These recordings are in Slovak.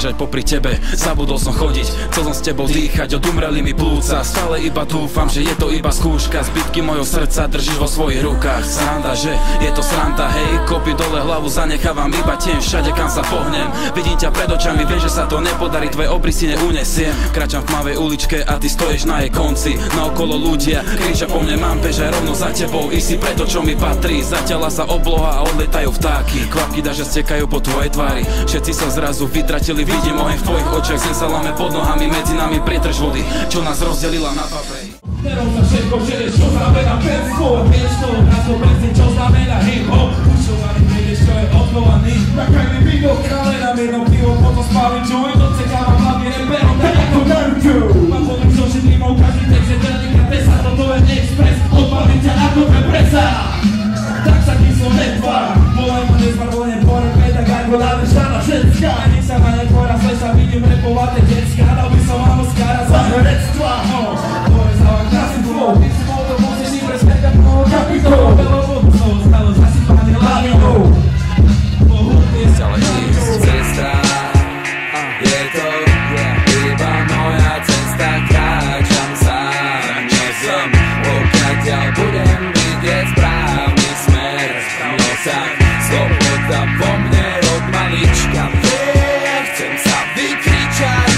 bežať popri tebe, zabudol som chodiť, chcel som s tebou dýchať, odumreli mi plúca. Stále iba dúfam, že je to iba skúška, zbytky mojho srdca držíš vo svojich rukách. Sranda, že je to sranda, hej, kopy dole hlavu zanechávam iba tieň všade kam sa pohnem. Vidím ťa pred očami, viem, že sa to nepodarí, tvoje obrysy neunesiem. Kráčam v tmavej uličke a ty stojíš na jej konci, naokolo ľudia kričia po mne, mám bežať rovno za tebou, i si pre to, čo mi patrí. Zatiaľa sa obloha a odletajú vtáky, kvapky daže stekajú po tvojej tvári. Všetci sa zrazu vytratili, vidím oheň v tvojich očiach, zem sa lame pod nohami, medzi nami prietrž vody, čo nás rozdelila na papej. Nerov sa všetko všede, čo znamená pensko. Vieš to, na to presne, čo znamená hip-hop. Ušovaný, nevieš, čo je odchovaný. Tak aj mi pivo, krále nám jedno pivo, potom spálim joint, odsekávam hlavne reperom, tak ako Naruto. Mám podľa so všetkýmou, každý text je delikatesa, toto je express, odpalím ťa ako presa. Tak sa kým som netvár, volaj ma nezbarvone porebe, tak ako nádržaná ženská. Ani sa ma netvoraz, lež sa vidím repovaté detská, dal by som vám Oscara za herectva. Krásny flow, ty si bol to môžeš i preskakať mnoho kapitol. Veľovodu som stalo zasypanie lavinou. Ďalej ísť cesta, je to iba moja cesta. Kráčam sám, neviem, pokiaľ budem vidieť správny smer. No tak, sloboda vo mne od malička vie, chcem sa vykričať,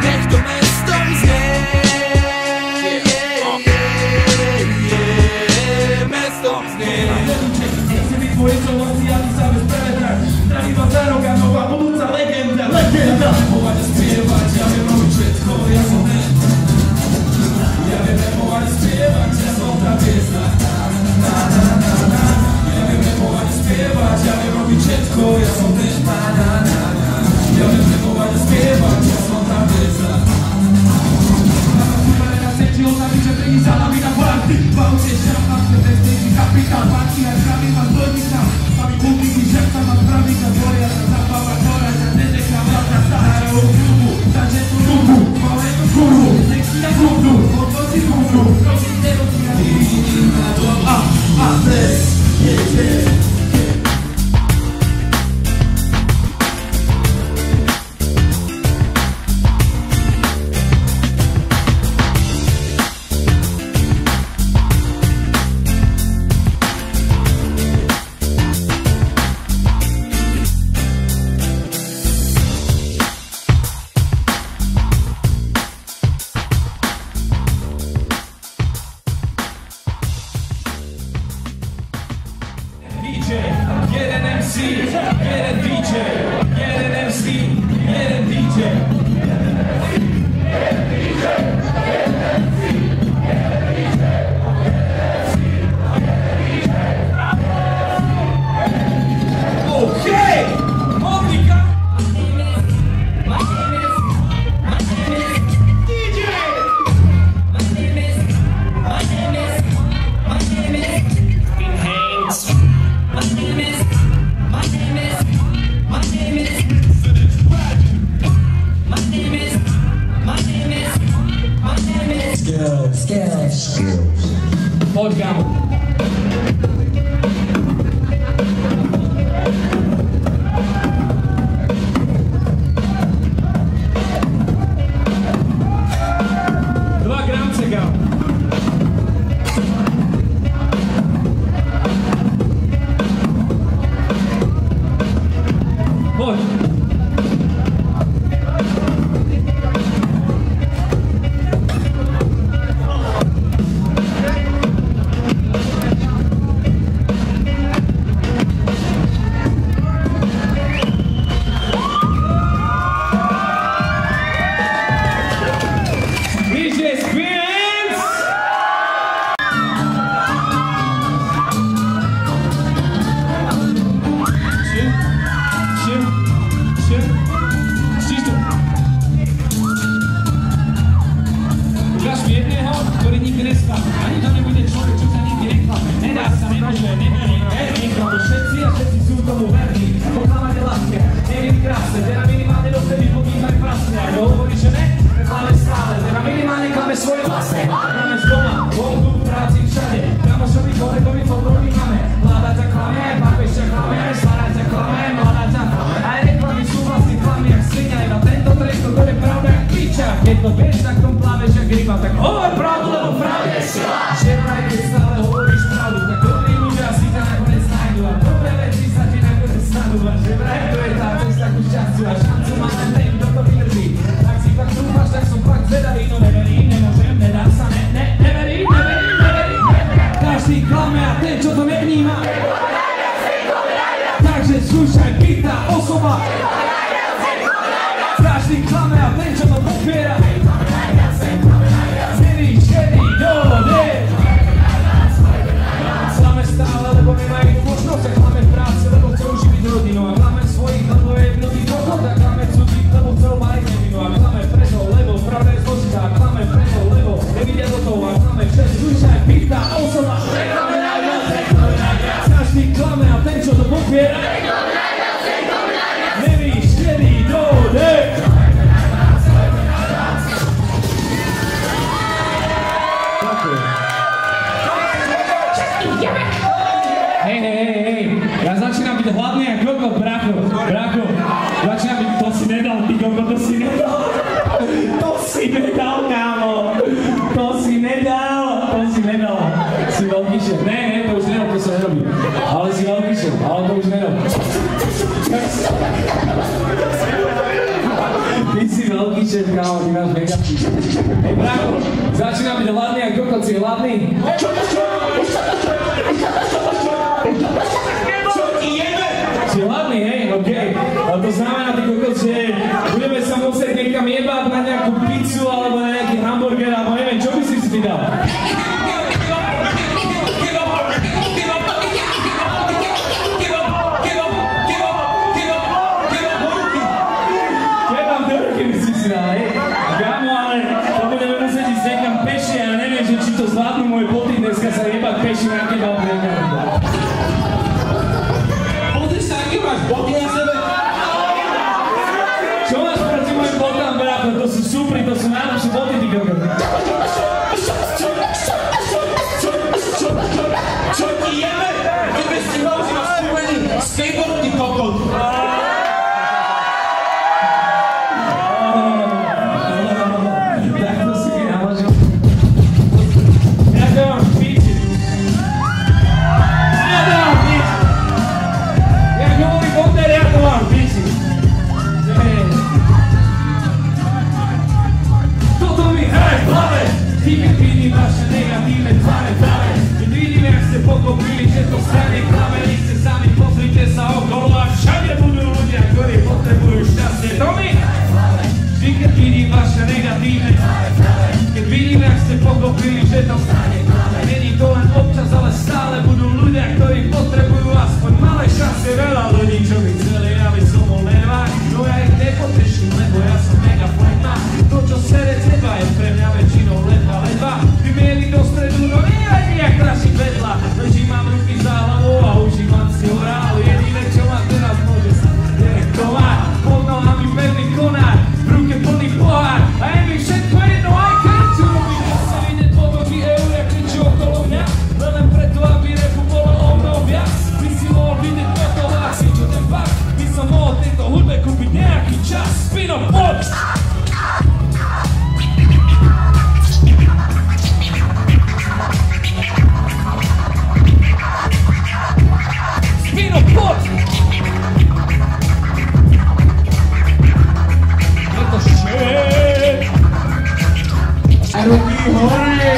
nech to mestom znie. Tvoje čoloci, a ty sa bez prevetrať. Zdravím vás za rok a nová budúca legenda. Legenda! Repovať a spievať, ja viem robiť všetko, ja som ten. Ja viem repovať a spievať, ja som tá hviezda. Ja viem repovať a spievať, ja viem robiť všetko, ja som ten. Ja viem repovať a spievať, ja som tá hviezda. Či označí, že prídi za nami na party. Bavte sa, mám sa bezpečný kapitál. Party a žami ma zvodníka. Mami publiky, že sa ma pravíka. Tvoria sa zabava, ktorá sa nenechá vládna starú klubu. Takže tu rubu, máme tu kurvu. Nech si na kundu, odvozi kundu. Prosím, nerozvíja vidím na to. A dnes je deň. Jeden MC, jeden DJ, jeden MC, jeden DJ. Okay, Monika. Skills. Poď, kámo. Dva gramce, kámo. Poď. že vraj keď stále hovoríš pravdu, tak dobrí ľudia si ťa nakoniec nájdu a dobré veci sa ti nakoniec stanú a že vraj to je tá cesta ku šťastiu a šancu má len ten, kto to vydrží. Ak si fakt dúfaš, tak som fakt zvedavý, no neverím, nemôžem, nedám sa, neverím. Každý klame a ten, čo to nevníma. Takže skúšaj, byť tá osoba. Každý klame a ten, čo to popiera. Nevíš, kedy dojde. Klame stále, lebo nemajú možnosť a klame v práci, lebo chcú živiť rodinu a klame svojich, lebo je ľudí dôchod a klame cudzích, lebo chcel mať nevinu a klame preto, lebo pravda je zložitá a klame preto, lebo nevidia do toho a klame všetko. Skúšaj, byť tá osoba. Každý klame a ten, čo to popiera. Nevíš, kedy dojde. Hej, ja začínam byť hladný a kokot, bracho, začínam byť, to si nedal, ty kokot, to si nedal, kámo, to si nedal, si veľký šéf, ne, to už nedal, to sa nerobí, ale si veľký šéf, ale to už nedal. Ty si veľký šéf, kámo, ty máš mega píš. Hej, bracho, začínam byť hladný a kokot, si hladný? Si hladný, hej, okej. Ale to znamená, ty kokot, že budeme sa musieť niekam jebať na nejakú pizzu alebo na nejaký hamburger alebo neviem, čo by si si dal? Kebab do ruky by si si dal, hej? Kámo, ale to budeme musieť ísť niekam peši a ja neviem, že či to zvládnu moje boty dneska sa jebať peši na kebab niekam. Boty na sebe? Čo máš proti mojim botám, brácho? To sú súpry, to sú najlepšie boty, ty kokot. Čo ti jeme? Keby si mal, že máš kúpený skateboard, ty kokot. Tak to si mi naložil. Ja to mám v píči. Ja to mám v píči. Toto mi hraje v hlave. Ty keď vidím vaše negatívne tváre práve. Keď vidím, jak ste pochopili, že to strane klamení ste sami, pozrite sa okolo a všade budú ľudia, ktorí potrebujú šťastie. To mi vždy, keď vidím vaše negatívne tváre práve. Keď vidím, jak ste pochopili, že to strane klamení. Není to len občas, ale stále budú ľudia, ktorí potrebujú aspoň malé šťastie. Veľa ľudí, čo by chceli, aby som bol nevák. No ja ich nepoteším, lebo ja som mega flegma. To, čo sere teba, je pre mňa väčšinou ledva. Vymieli do stredu, no nevadí, jak trašik vedľa. Ležím, mám ruky za hlavou a užívam si horál. Jediné, čo ma teraz môže sa direktovať. Pod nohami pevný konár, v ruke plný pohár. A je mi všetko jedno, aj keď čo robí. Nechcem vidieť potoky eur, jak kričí okolo mňa. Len preto, aby repu bolo o mnou viac. By si mohol vidieť toto hlasy, čo ten fakt. By som mohol tejto hudbe kúpiť nejaký čas. Spino, poď! Spino, poď! Je to šéf! A ruky hore!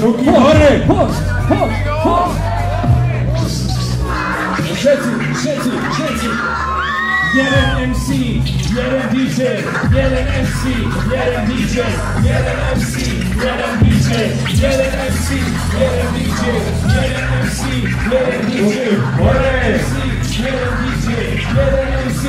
Ruky hore! Poď! Všetci! Jeden MC, jeden DJ, jeden MC, jeden DJ, jeden MC, jeden DJ, jeden MC, jeden DJ, jeden MC, jeden DJ, hore! Jeden DJ, jeden MC,